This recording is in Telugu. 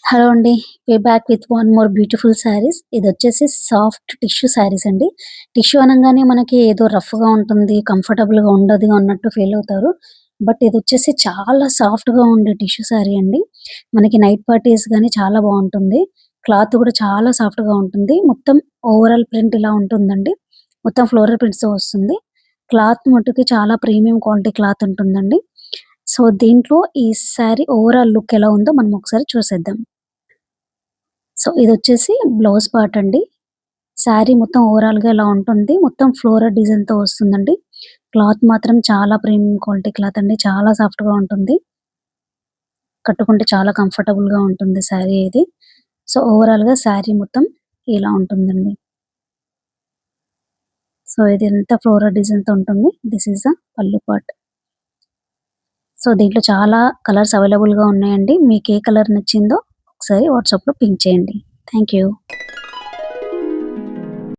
హలో అండి. Back with one more beautiful saris. ఇదొచ్చేసి సాఫ్ట్ టిష్యూ శారీస్ అండి. టిష్యూ అనంగానే మనకి ఏదో రఫ్‌గా ఉంటుంది, కంఫర్టబుల్‌గా ఉండదు అన్నట్టు ఫీల్ అవుతారు. బట్ ఇదొచ్చేసి చాలా సాఫ్ట్‌గా ఉండే టిష్యూ శారీ అండి. మనకి నైట్ పార్టీస్ గాని చాలా బావుంటుంది. క్లాత్ కూడా చాలా సాఫ్ట్‌గా ఉంటుంది. మొత్తం ఓవరాల్ ప్రింట్ ఇలా ఉంటుందండి. మొత్తం ఫ్లోరల్ ప్రింట్స్‌తో వస్తుంది. క్లాత్ మట్టుకి చాలా ప్రీమియం క్వాలిటీ క్లాత్ ఉంటుందండి. సో, దీంట్లో ఈ శారీ ఓవరాల్ లుక్ ఎలా ఉందో మనం ఒకసారి చూసేద్దాం. సో, ఇదొచ్చేసి బ్లౌజ్ పార్ట్ అండి. శారీ మొత్తం ఓవరాల్‌గా ఇలా ఉంటుంది. మొత్తం ఫ్లోరల్ డిజైన్‌తో వస్తుందండి. క్లాత్ మాత్రం చాలా ప్రీమియం క్వాలిటీ క్లాత్ అండి. చాలా సాఫ్ట్‌గా ఉంటుంది. కట్టుకుంటే చాలా కంఫర్టబుల్‌గా ఉంటుంది శారీ ఇది. సో, ఓవరాల్‌గా శారీ మొత్తం ఇలా ఉంటుందండి. సో, ఇదంతా ఫ్లోరల్ డిజైన్‌తో ఉంటుంది. దిస్ ఈస్ ద పల్లు పార్ట్. సో, దీంట్లో చాలా కలర్స్ అవైలబుల్‌గా ఉన్నాయండి. మీకు ఏ కలర్ నచ్చిందో ఒకసారి వాట్సాప్‌లో పింక్ చేయండి. Thank you.